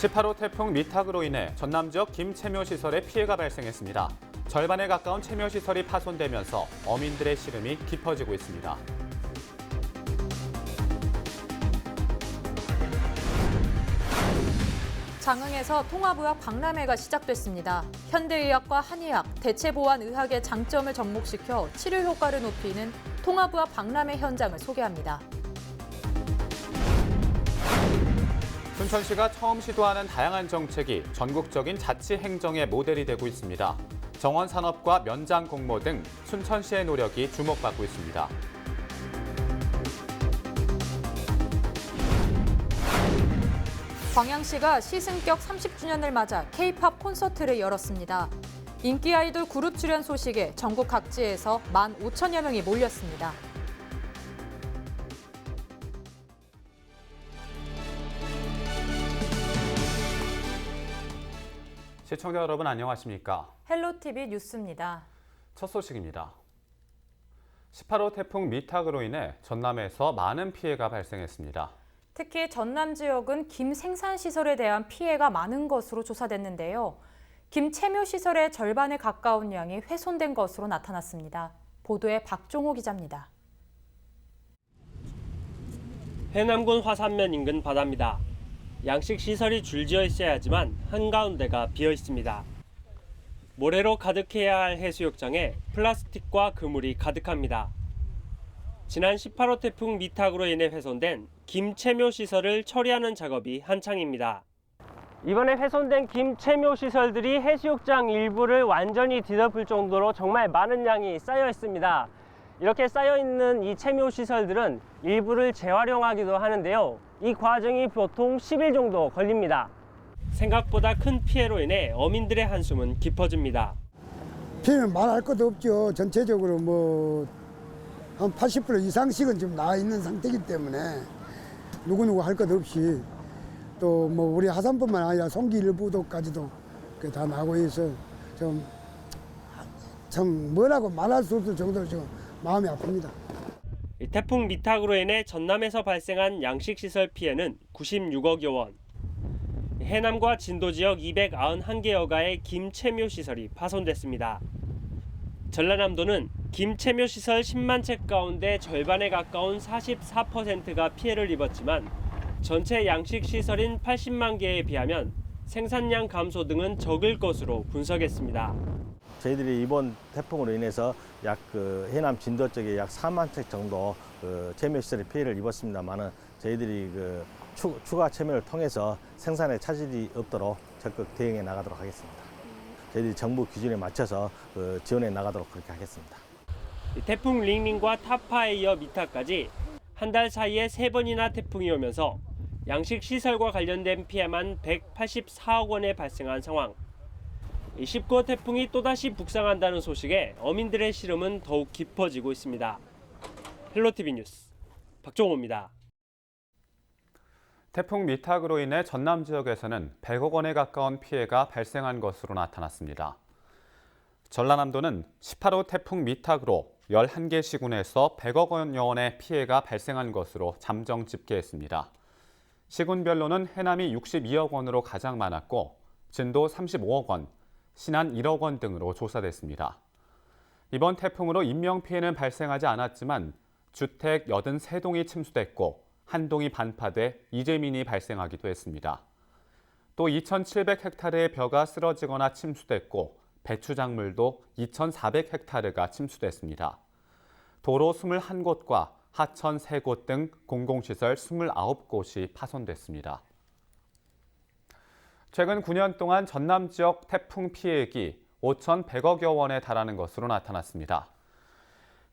18호 태풍 미탁으로 인해 전남 지역 김체묘 시설에 피해가 발생했습니다. 절반에 가까운 체묘 시설이 파손되면서 어민들의 시름이 깊어지고 있습니다. 장흥에서 통합의학 박람회가 시작됐습니다. 현대의학과 한의학, 대체보완의학의 장점을 접목시켜 치료 효과를 높이는 통합의학 박람회 현장을 소개합니다. 순천시가 처음 시도하는 다양한 정책이 전국적인 자치 행정의 모델이 되고 있습니다. 정원 산업과 면장 공모 등 순천시의 노력이 주목받고 있습니다. 광양시가 시승격 30주년을 맞아 K-팝 콘서트를 열었습니다. 인기 아이돌 그룹 출연 소식에 전국 각지에서 15,000여 명이 몰렸습니다. 시청자 여러분 안녕하십니까? 헬로티비 뉴스입니다. 첫 소식입니다. 18호 태풍 미탁으로 인해 전남에서 많은 피해가 발생했습니다. 특히 전남 지역은 김 생산시설에 대한 피해가 많은 것으로 조사됐는데요. 김 채묘시설의 절반에 가까운 양이 훼손된 것으로 나타났습니다. 보도에 박종호 기자입니다. 해남군 화산면 인근 바다입니다. 양식 시설이 줄지어 있어야 하지만 한가운데가 비어 있습니다. 모래로 가득해야 할 해수욕장에 플라스틱과 그물이 가득합니다. 지난 18호 태풍 미탁으로 인해 훼손된 김체묘 시설을 처리하는 작업이 한창입니다. 이번에 훼손된 김체묘 시설들이 해수욕장 일부를 완전히 뒤덮을 정도로 정말 많은 양이 쌓여 있습니다. 이렇게 쌓여 있는 이 체묘 시설들은 일부를 재활용하기도 하는데요. 이 과정이 보통 10일 정도 걸립니다. 생각보다 큰 피해로 인해 어민들의 한숨은 깊어집니다. 피해는 말할 것도 없죠. 전체적으로 한 80% 이상씩은 지금 나와 있는 상태이기 때문에 누구누구 할 것 없이 또 우리 하산뿐만 아니라 송기 일부도까지도 다 나고 있어 참 뭐라고 말할 수 없을 정도로 지금 마음이 아픕니다. 태풍 미탁으로 인해 전남에서 발생한 양식시설 피해는 96억여 원. 해남과 진도 지역 291개여가의 김체묘 시설이 파손됐습니다. 전라남도는 김체묘 시설 10만 채 가운데 절반에 가까운 44%가 피해를 입었지만 전체 양식 시설인 80만 개에 비하면 생산량 감소 등은 적을 것으로 분석했습니다. 저희들이 이번 태풍으로 인해서 약 해남 진도 쪽에 약 4만 채 정도 체묘 시설에 피해를 입었습니다만은 저희들이 추가 체묘를 통해서 생산에 차질이 없도록 적극 대응해 나가도록 하겠습니다. 저희들이 정부 기준에 맞춰서 지원해 나가도록 그렇게 하겠습니다. 태풍 링링과 타파에 이어 미탁까지 한 달 사이에 3번이나 태풍이 오면서 양식 시설과 관련된 피해만 184억 원에 발생한 상황. 19호 태풍이 또다시 북상한다는 소식에 어민들의 시름은 더욱 깊어지고 있습니다. 헬로티비 뉴스 박종호입니다. 태풍 미탁으로 인해 전남 지역에서는 100억 원에 가까운 피해가 발생한 것으로 나타났습니다. 전라남도는 18호 태풍 미탁으로 11개 시군에서 100억 원여원의 피해가 발생한 것으로 잠정 집계했습니다. 시군별로는 해남이 62억 원으로 가장 많았고 진도 35억 원, 신안 1억 원 등으로 조사됐습니다. 이번 태풍으로 인명피해는 발생하지 않았지만 주택 83동이 침수됐고 한 동이 반파돼 이재민이 발생하기도 했습니다. 또 2,700헥타르의 벼가 쓰러지거나 침수됐고 배추작물도 2,400헥타르가 침수됐습니다. 도로 21곳과 하천 3곳 등 공공시설 29곳이 파손됐습니다. 최근 9년 동안 전남 지역 태풍 피해액이 5,100억여 원에 달하는 것으로 나타났습니다.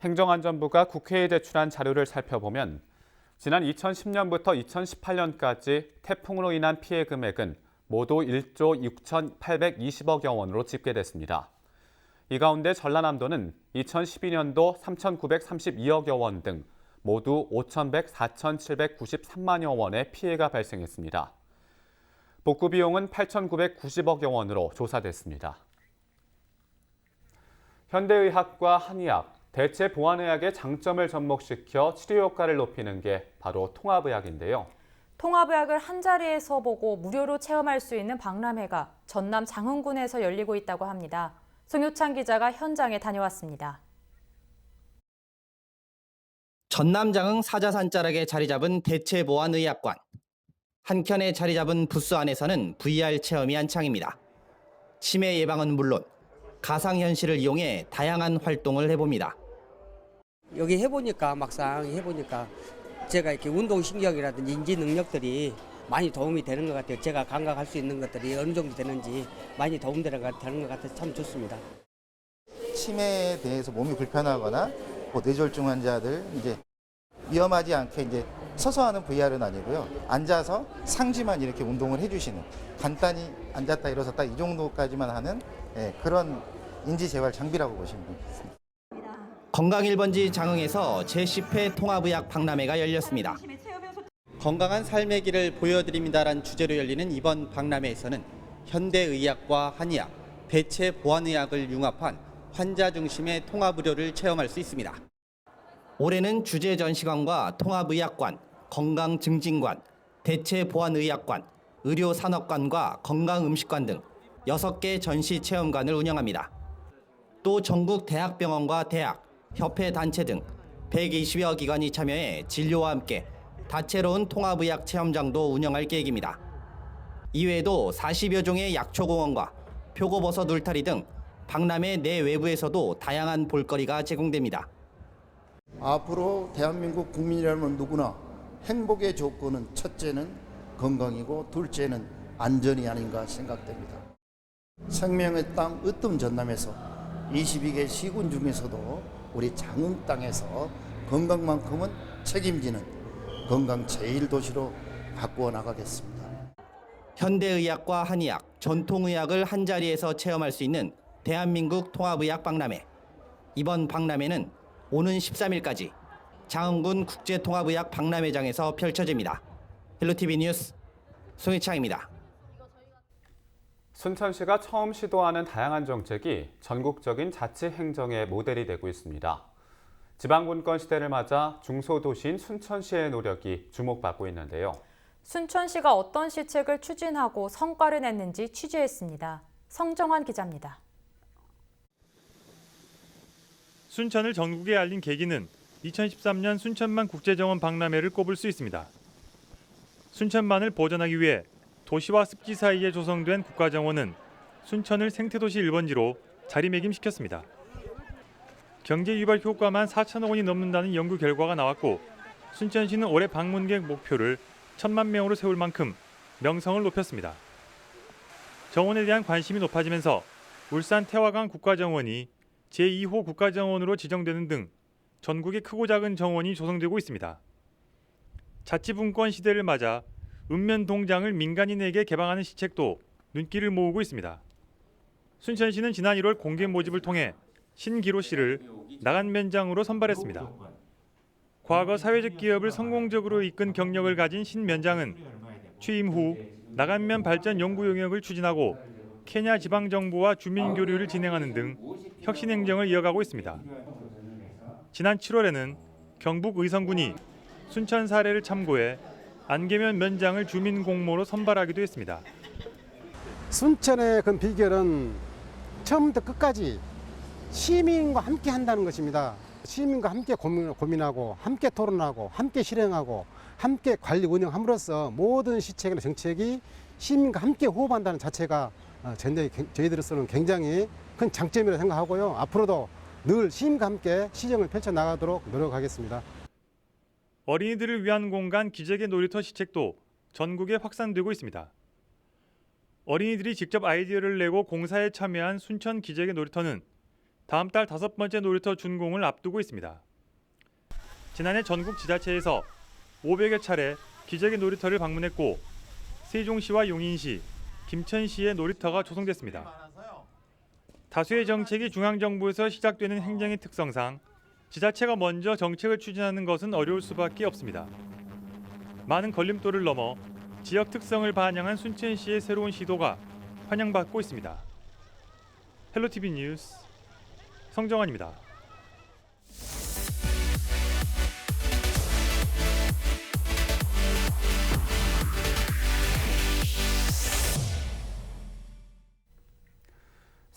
행정안전부가 국회에 제출한 자료를 살펴보면 지난 2010년부터 2018년까지 태풍으로 인한 피해 금액은 모두 1조 6,820억여 원으로 집계됐습니다. 이 가운데 전라남도는 2012년도 3,932억여 원 등 모두 5,100, 4,793만여 원의 피해가 발생했습니다. 복구 비용은 8,990억여 원으로 조사됐습니다. 현대의학과 한의학, 대체보완의학의 장점을 접목시켜 치료 효과를 높이는 게 바로 통합의학인데요. 통합의학을 한자리에서 보고 무료로 체험할 수 있는 박람회가 전남 장흥군에서 열리고 있다고 합니다. 송효찬 기자가 현장에 다녀왔습니다. 전남 장흥 사자산 자락에 자리 잡은 대체보안의학관. 한켠에 자리 잡은 부스 안에서는 VR 체험이 한창입니다. 치매 예방은 물론 가상현실을 이용해 다양한 활동을 해봅니다. 여기 해보니까 막상 해보니까 제가 이렇게 운동신경이라든지 인지 능력들이 많이 도움이 되는 것 같아요. 제가 감각할 수 있는 것들이 어느 정도 되는지 많이 도움되는 것 같아서 참 좋습니다. 치매에 대해서 몸이 불편하거나 뭐 뇌졸중 환자들 이제 위험하지 않게 이제 서서 하는 VR은 아니고요. 앉아서 상지만 이렇게 운동을 해주시는 간단히 앉았다 일어섰다 이 정도까지만 하는 그런 인지재활 장비라고 보시면 됩니다. 건강 1번지 장흥에서 제10회 통합의학 박람회가 열렸습니다. 건강한 삶의 길을 보여드립니다라는 주제로 열리는 이번 박람회에서는 현대의학과 한의학, 대체보안의학을 융합한 환자 중심의 통합의료를 체험할 수 있습니다. 올해는 주제 전시관과 통합의학관, 건강증진관, 대체보안의학관, 의료산업관과 건강음식관 등 6개 전시 체험관을 운영합니다. 또 전국 대학병원과 대학, 협회 단체 등 120여 기관이 참여해 진료와 함께 다채로운 통합의학 체험장도 운영할 계획입니다. 이외에도 40여 종의 약초공원과 표고버섯 울타리 등 박람회 내외부에서도 다양한 볼거리가 제공됩니다. 앞으로 대한민국 국민이라면 누구나 행복의 조건은 첫째는 건강이고 둘째는 안전이 아닌가 생각됩니다. 생명의 땅 으뜸 전남에서 22개 시군 중에서도 우리 장흥 땅에서 건강만큼은 책임지는 건강 제1도시로 바꾸어 나가겠습니다. 현대의학과 한의학, 전통의학을 한자리에서 체험할 수 있는 대한민국 통합의학 박람회. 이번 박람회는 오는 13일까지 장흥군 국제통합의학 박람회장에서 펼쳐집니다. 헬로티비 뉴스 송희창입니다. 순천시가 처음 시도하는 다양한 정책이 전국적인 자치 행정의 모델이 되고 있습니다. 지방분권 시대를 맞아 중소도시인 순천시의 노력이 주목받고 있는데요. 순천시가 어떤 시책을 추진하고 성과를 냈는지 취재했습니다. 성정환 기자입니다. 순천을 전국에 알린 계기는 2013년 순천만 국제정원 박람회를 꼽을 수 있습니다. 순천만을 보존하기 위해 도시와 습지 사이에 조성된 국가정원은 순천을 생태도시 1번지로 자리매김시켰습니다. 경제 유발 효과만 4천억 원이 넘는다는 연구 결과가 나왔고 순천시는 올해 방문객 목표를 1,000만 명으로 세울 만큼 명성을 높였습니다. 정원에 대한 관심이 높아지면서 울산 태화강 국가정원이 제2호 국가정원으로 지정되는 등 전국의 크고 작은 정원이 조성되고 있습니다. 자치분권 시대를 맞아 읍면동장을 민간인에게 개방하는 시책도 눈길을 모으고 있습니다. 순천시는 지난 1월 공개 모집을 통해 신기로 씨를 나간면장으로 선발했습니다. 과거 사회적 기업을 성공적으로 이끈 경력을 가진 신 면장은 취임 후 나간면 발전 연구 용역을 추진하고 케냐 지방정부와 주민교류를 진행하는 등 혁신 행정을 이어가고 있습니다. 지난 7월에는 경북 의성군이 순천 사례를 참고해 안계면 면장을 주민 공모로 선발하기도 했습니다. 순천의 그 비결은 처음부터 끝까지 시민과 함께 한다는 것입니다. 시민과 함께 고민하고 함께 토론하고 함께 실행하고 함께 관리 운영함으로써 모든 시책이나 정책이 시민과 함께 호흡한다는 자체가 저희들로서는 굉장히 큰 장점이라고 생각하고요. 앞으로도 늘 시민과 함께 시정을 펼쳐나가도록 노력하겠습니다. 어린이들을 위한 공간 기재개 놀이터 시책도 전국에 확산되고 있습니다. 어린이들이 직접 아이디어를 내고 공사에 참여한 순천 기재개 놀이터는 다음 달 5번째 놀이터 준공을 앞두고 있습니다. 지난해 전국 지자체에서 500여 차례 기재개 놀이터를 방문했고 세종시와 용인시, 김천시의 놀이터가 조성됐습니다. 다수의 정책이 중앙정부에서 시작되는 행정의 특성상 지자체가 먼저 정책을 추진하는 것은 어려울 수밖에 없습니다. 많은 걸림돌을 넘어 지역 특성을 반영한 순천시의 새로운 시도가 환영받고 있습니다. 헬로티비 뉴스 성정환입니다.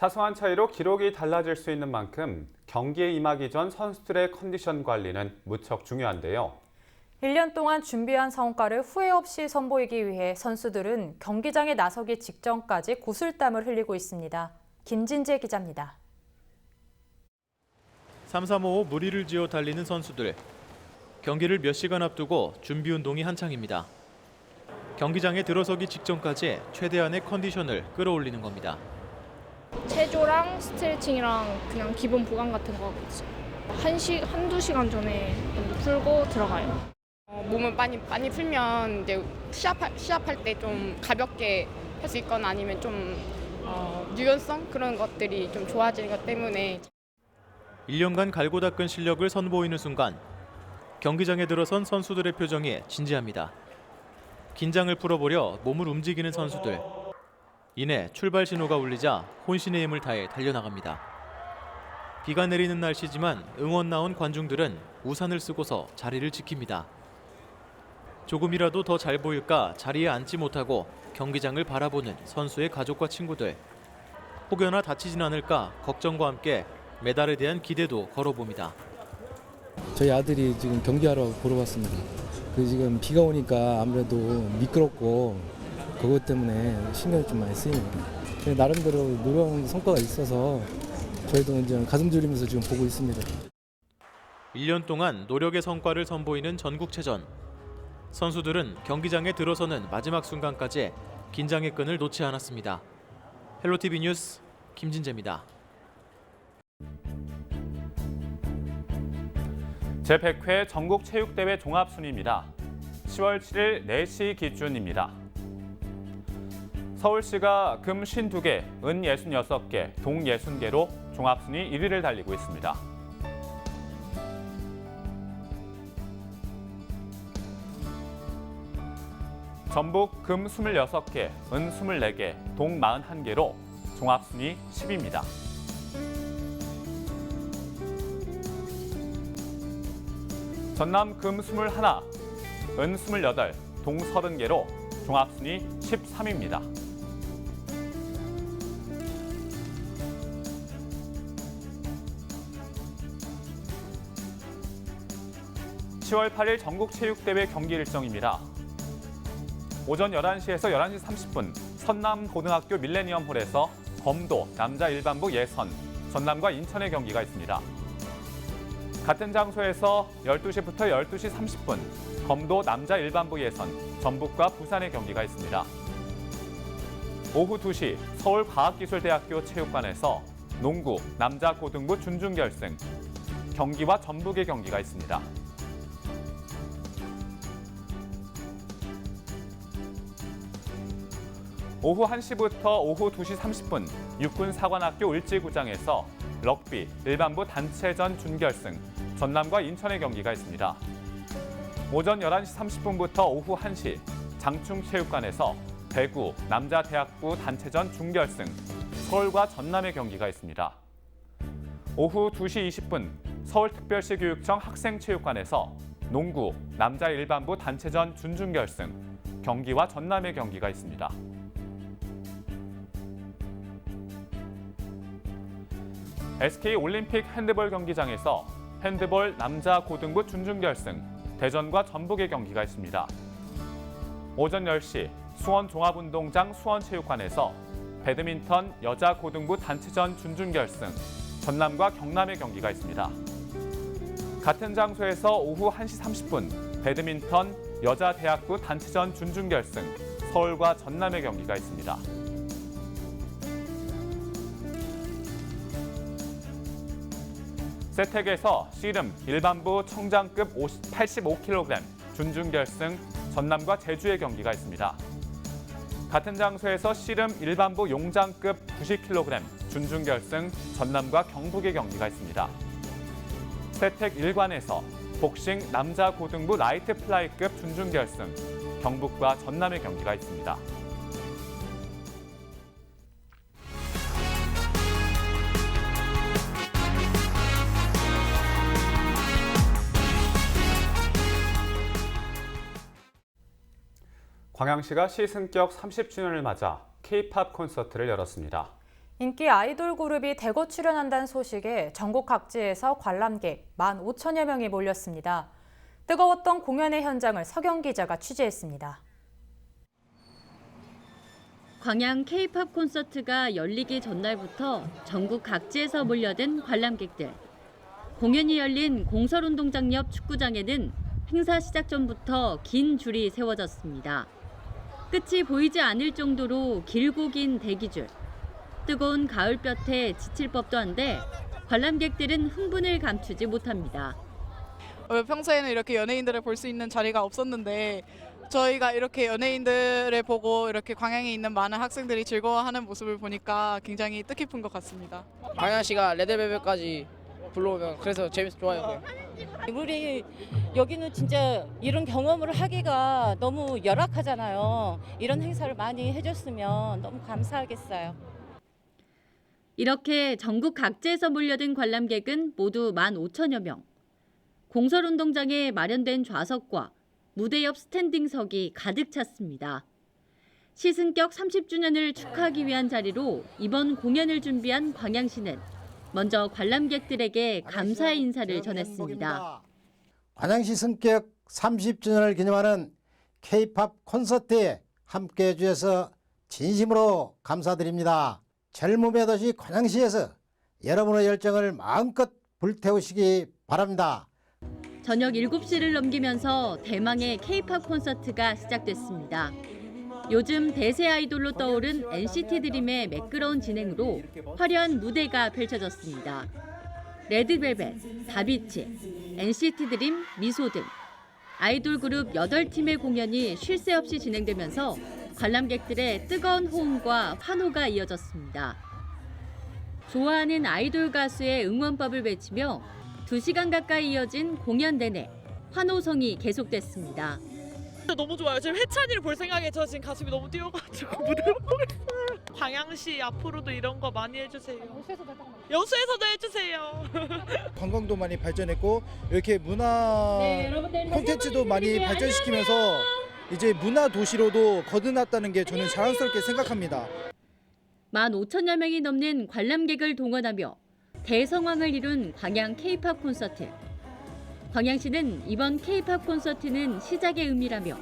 사소한 차이로 기록이 달라질 수 있는 만큼 경기에 임하기 전 선수들의 컨디션 관리는 무척 중요한데요. 1년 동안 준비한 성과를 후회 없이 선보이기 위해 선수들은 경기장에 나서기 직전까지 구슬땀을 흘리고 있습니다. 김진재 기자입니다. 삼삼오오 무리를 지어 달리는 선수들. 경기를 몇 시간 앞두고 준비 운동이 한창입니다. 경기장에 들어서기 직전까지 최대한의 컨디션을 끌어올리는 겁니다. 체조랑 스트레칭이랑 그냥 기본 보강 같은 거 하고 있어요. 한두 시간 전에 먼저 풀고 들어가요. 몸을 많이 풀면 이제 시합할 때 좀 가볍게 할 수 있거나 아니면 좀 유연성 그런 것들이 좀 좋아지는 것 때문에 1년간 갈고 닦은 실력을 선보이는 순간 경기장에 들어선 선수들의 표정이 진지합니다. 긴장을 풀어보려 몸을 움직이는 선수들. 이내 출발 신호가 울리자 혼신의 힘을 다해 달려나갑니다. 비가 내리는 날씨지만 응원 나온 관중들은 우산을 쓰고서 자리를 지킵니다. 조금이라도 더 잘 보일까 자리에 앉지 못하고 경기장을 바라보는 선수의 가족과 친구들. 혹여나 다치진 않을까 걱정과 함께 메달에 대한 기대도 걸어봅니다. 저희 아들이 지금 경기하러 보러 왔습니다. 지금 비가 오니까 아무래도 미끄럽고 그것 때문에 신경이 좀 많이 쓰입니다. 나름대로 노력 성과가 있어서 저희도 이제 가슴 졸이면서 지금 보고 있습니다. 1년 동안 노력의 성과를 선보이는 전국체전. 선수들은 경기장에 들어서는 마지막 순간까지 긴장의 끈을 놓지 않았습니다. 헬로티비 뉴스 김진재입니다. 제100회 전국체육대회 종합순위입니다. 10월 7일 4시 기준입니다. 서울시가 금 52개, 은 66개, 동 60개로 종합순위 1위를 달리고 있습니다. 전북 금 26개, 은 24개, 동 41개로 종합순위 10위입니다. 전남 금 21, 은 28, 동 30개로 종합순위 13위입니다. (10월 8일) 전국체육대회 경기 일정입니다. 오전 11시에서 11시 30분 선남고등학교 밀레니엄홀에서 검도 남자 일반부 예선, 전남과 인천의 경기가 있습니다. 같은 장소에서 12시부터 12시 30분 검도 남자 일반부 예선, 전북과 부산의 경기가 있습니다. 오후 2시 서울과학기술대학교 체육관에서 농구 남자 고등부 준중결승, 경기와 전북의 경기가 있습니다. 오후 1시부터 오후 2시 30분 육군사관학교 을지구장에서 럭비 일반부 단체전 준결승, 전남과 인천의 경기가 있습니다. 오전 11시 30분부터 오후 1시 장충체육관에서 배구 남자 대학부 단체전 준결승, 서울과 전남의 경기가 있습니다. 오후 2시 20분 서울특별시 교육청 학생체육관에서 농구 남자 일반부 단체전 준중결승, 경기와 전남의 경기가 있습니다. SK 올림픽 핸드볼 경기장에서 핸드볼 남자 고등부 준중결승, 대전과 전북의 경기가 있습니다. 오전 10시 수원 종합운동장 수원체육관에서 배드민턴 여자 고등부 단체전 준중결승, 전남과 경남의 경기가 있습니다. 같은 장소에서 오후 1시 30분 배드민턴 여자 대학부 단체전 준중결승, 서울과 전남의 경기가 있습니다. 세택에서 씨름 일반부 청장급 85kg 준중결승, 전남과 제주의 경기가 있습니다. 같은 장소에서 씨름 일반부 용장급 90kg 준중결승, 전남과 경북의 경기가 있습니다. 세택 일관에서 복싱 남자 고등부 라이트 플라이급 준중결승, 경북과 전남의 경기가 있습니다. 광양시가 시승격 30주년을 맞아 K-팝 콘서트를 열었습니다. 인기 아이돌 그룹이 대거 출연한다는 소식에 전국 각지에서 관람객 15,000여 명이 몰렸습니다. 뜨거웠던 공연의 현장을 서경 기자가 취재했습니다. 광양 K-팝 콘서트가 열리기 전날부터 전국 각지에서 몰려든 관람객들. 공연이 열린 공설운동장 옆 축구장에는 행사 시작 전부터 긴 줄이 세워졌습니다. 끝이 보이지 않을 정도로 길고 긴 대기줄. 뜨거운 가을볕에 지칠 법도 한데 관람객들은 흥분을 감추지 못합니다. 평소에는 이렇게 연예인들을 볼 수 있는 자리가 없었는데 저희가 이렇게 연예인들을 보고 이렇게 광양에 있는 많은 학생들이 즐거워하는 모습을 보니까 굉장히 뜻깊은 것 같습니다. 광양시가 레드벨벳까지 불러오면 그래서 좋아요. 우리 여기는 진짜 이런 경험을 하기가 너무 열악하잖아요. 이런 행사를 많이 해줬으면 너무 감사하겠어요. 이렇게 전국 각지에서 몰려든 관람객은 모두 15,000여 명. 공설운동장에 마련된 좌석과 무대 옆 스탠딩석이 가득 찼습니다. 시승격 30주년을 축하하기 위한 자리로 이번 공연을 준비한 광양시는 먼저 관람객들에게 감사의 인사를 전했습니다. 광양시 승격 30주년을 기념하는 K-팝 콘서트에 함께해 주셔서 진심으로 감사드립니다. 젊음의 도시 광양시에서 여러분의 열정을 마음껏 불태우시기 바랍니다. 저녁 7시를 넘기면서 대망의 K-팝 콘서트가 시작됐습니다. 요즘 대세 아이돌로 떠오른 NCT 드림의 매끄러운 진행으로 화려한 무대가 펼쳐졌습니다. 레드벨벳, 다비치, NCT 드림, 미소 등 아이돌 그룹 8팀의 공연이 쉴 새 없이 진행되면서 관람객들의 뜨거운 호응과 환호가 이어졌습니다. 좋아하는 아이돌 가수의 응원법을 외치며 2시간 가까이 이어진 공연 내내 환호성이 계속됐습니다. 너무 좋아요. 지금 해찬이를 볼 생각에 저 지금 가슴이 너무 뛰어가지고 무대를 보고 있어요. 광양시 앞으로도 이런 거 많이 해주세요. 여수에서도 해주세요. 관광도 많이 발전했고 이렇게 문화 콘텐츠도 많이 발전시키면서 이제 문화 도시로도 거듭났다는 게 저는 자랑스럽게 생각합니다. 15,000여 명이 넘는 관람객을 동원하며 대성황을 이룬 광양 K-팝 콘서트. 광양시는 이번 K-팝 콘서트는 시작의 의미라며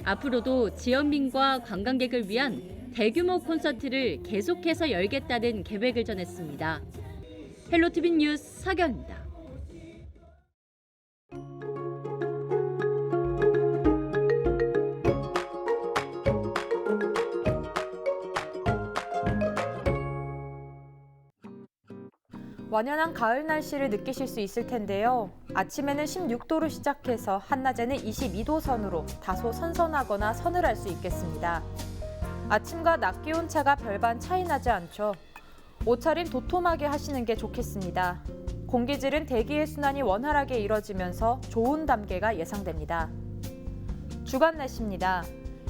앞으로도 지역민과 관광객을 위한 대규모 콘서트를 계속해서 열겠다는 계획을 전했습니다. 헬로티비 뉴스 서경입니다. 완연한 가을 날씨를 느끼실 수 있을 텐데요. 아침에는 16도로 시작해서 한낮에는 22도 선으로 다소 선선하거나 서늘할 수 있겠습니다. 아침과 낮 기온 차가 별반 차이 나지 않죠. 옷차림 도톰하게 하시는 게 좋겠습니다. 공기질은 대기의 순환이 원활하게 이뤄지면서 좋은 담개가 예상됩니다. 주간 날씨입니다.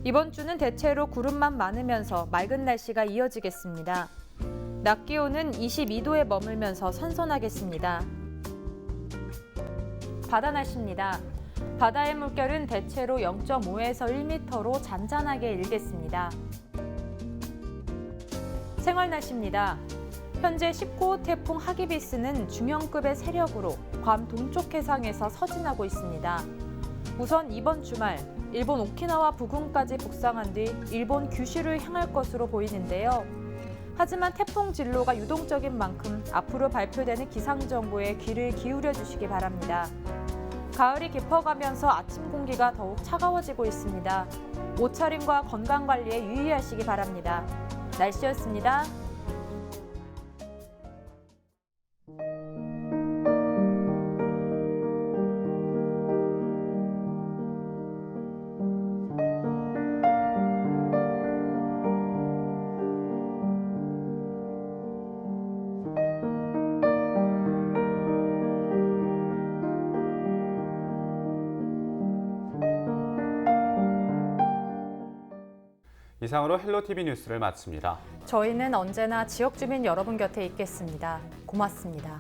이번 주는 대체로 구름만 많으면서 맑은 날씨가 이어지겠습니다. 낮 기온은 22도에 머물면서 선선하겠습니다. 바다 날씨입니다. 바다의 물결은 대체로 0.5에서 1m로 잔잔하게 일겠습니다. 생활 날씨입니다. 현재 19호 태풍 하기비스는 중형급의 세력으로 괌 동쪽 해상에서 서진하고 있습니다. 우선 이번 주말 일본 오키나와 부근까지 북상한 뒤 일본 규슈를 향할 것으로 보이는데요. 하지만 태풍 진로가 유동적인 만큼 앞으로 발표되는 기상정보에 귀를 기울여 주시기 바랍니다. 가을이 깊어가면서 아침 공기가 더욱 차가워지고 있습니다. 옷차림과 건강관리에 유의하시기 바랍니다. 날씨였습니다. 이상으로 헬로티비 뉴스를 마칩니다. 저희는 언제나 지역 주민 여러분 곁에 있겠습니다. 고맙습니다.